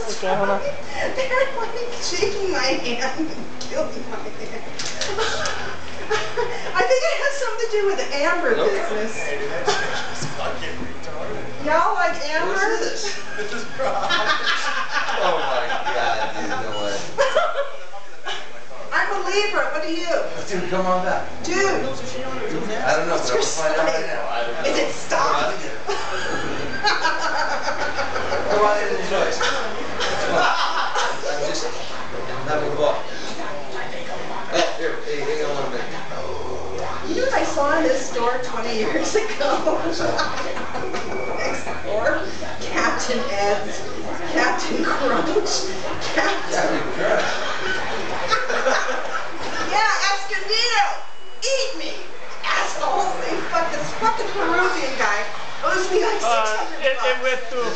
Okay, hold on. They're like shaking my hand and killing my hand. I think it has something to do with the Amber business. Fucking retarded. Y'all like Amber? What's this? This is Rob. Oh my god, dude, no way. I'm a Libra, what are you? Dude, come on back. Dude! I don't know, but What's I'm your gonna find out right sign? now. I don't know. Is it stock? Come on in and enjoy it. Come on. I'm just having a ball. Oh, here, hey, hang on one minute. You know what I saw in this store 20 years ago? Next door? Captain Ed's, Captain Crunch, Captain Crunch. Yeah, Escondido! Eat me! Assholes! They fuck this fucking Peruvian guy owes me like $600. It went through.